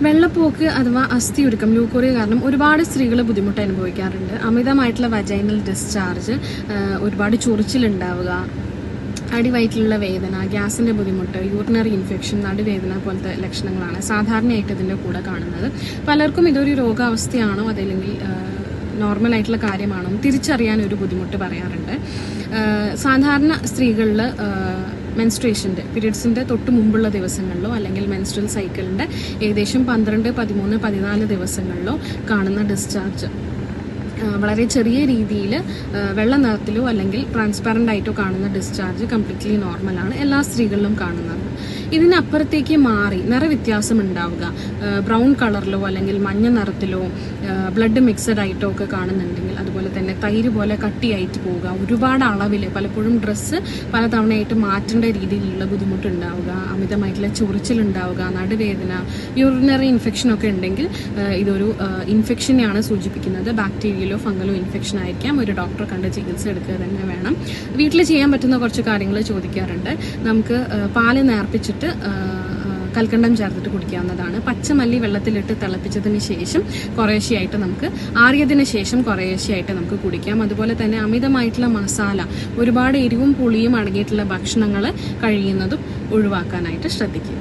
വെള്ളപ്പോക്ക് അഥവാ അസ്ഥിയൊരുക്കം ലൂക്കോറിയ കാരണം ഒരുപാട് സ്ത്രീകൾ ബുദ്ധിമുട്ട് അനുഭവിക്കാറുണ്ട്. അമിതമായിട്ടുള്ള വജൈനൽ ഡിസ്ചാർജ്, ഒരുപാട് ചൊറിച്ചിലുണ്ടാവുക, അടിവയറ്റിലുള്ള വേദന, ഗ്യാസിൻ്റെ ബുദ്ധിമുട്ട്, യൂറിനറി ഇൻഫെക്ഷൻ, നടുവേദന പോലത്തെ ലക്ഷണങ്ങളാണ് സാധാരണയായിട്ട് ഇതിൻ്റെ കൂടെ കാണുന്നത്. പലർക്കും ഇതൊരു രോഗാവസ്ഥയാണോ അതല്ലെങ്കിൽ നോർമലായിട്ടുള്ള കാര്യമാണോ തിരിച്ചറിയാൻ ഒരു ബുദ്ധിമുട്ട് പറയാറുണ്ട്. സാധാരണ സ്ത്രീകളിൽ പീരിയഡ്സിൻ്റെ തൊട്ട് മുമ്പുള്ള ദിവസങ്ങളിലോ അല്ലെങ്കിൽ മെൻസ്ട്രൽ സൈക്കിളിൻ്റെ ഏകദേശം 12, 13, 14 ദിവസങ്ങളിലോ കാണുന്ന ഡിസ്ചാർജ് വളരെ ചെറിയ രീതിയിൽ വെള്ള നിറത്തിലോ അല്ലെങ്കിൽ ട്രാൻസ്പാരൻ്റ് ആയിട്ടോ കാണുന്ന ഡിസ്ചാർജ് കംപ്ലീറ്റ്ലി നോർമലാണ്, എല്ലാ സ്ത്രീകളിലും കാണുന്നത്. ഇതിനപ്പുറത്തേക്ക് മാറി നിറവ്യത്യാസം ഉണ്ടാവുക, ബ്രൗൺ കളറിലോ അല്ലെങ്കിൽ മഞ്ഞ നിറത്തിലോ ബ്ലഡ് മിക്സഡ് ആയിട്ടോ ഒക്കെ കാണുന്നുണ്ടെങ്കിൽ, അതുപോലെ തന്നെ തൈര് പോലെ കട്ടിയായിട്ട് പോവുക, ഒരുപാട് അളവിൽ പലപ്പോഴും ഡ്രസ്സ് പലതവണയായിട്ട് മാറ്റേണ്ട രീതിയിലുള്ള ബുദ്ധിമുട്ടുണ്ടാവുക, അമിതമായിട്ടുള്ള ചൊറിച്ചിലുണ്ടാവുക, നടുവേദന, യൂറിനറി ഇൻഫെക്ഷനൊക്കെ ഉണ്ടെങ്കിൽ ഇതൊരു ഇൻഫെക്ഷനെയാണ് സൂചിപ്പിക്കുന്നത്. ബാക്ടീരിയലോ ഫംഗലോ ഇൻഫെക്ഷൻ ആയിരിക്കാം. ഒരു ഡോക്ടറെ കണ്ട് ചികിത്സ എടുക്കുക തന്നെ വേണം. വീട്ടിൽ ചെയ്യാൻ പറ്റുന്ന കുറച്ച് കാര്യങ്ങൾ ചോദിക്കാറുണ്ട്. നമുക്ക് പാല് നേർപ്പിച്ചിട്ട് കൽക്കണ്ടം ചേർത്തിട്ട് കുടിക്കാവുന്നതാണ്. പച്ചമല്ലി വെള്ളത്തിലിട്ട് തിളപ്പിച്ചതിന് ശേഷം കുറേശ്ശെയായിട്ട് നമുക്ക് ആറിയതിന് ശേഷം കുറേശ്ശെയായിട്ട് നമുക്ക് കുടിക്കാം. അതുപോലെ തന്നെ അമിതമായിട്ടുള്ള മസാല, ഒരുപാട് എരിവും പുളിയും അടങ്ങിയിട്ടുള്ള ഭക്ഷണങ്ങൾ കഴിയുന്നതും ഒഴിവാക്കാനായിട്ട് ശ്രദ്ധിക്കുക.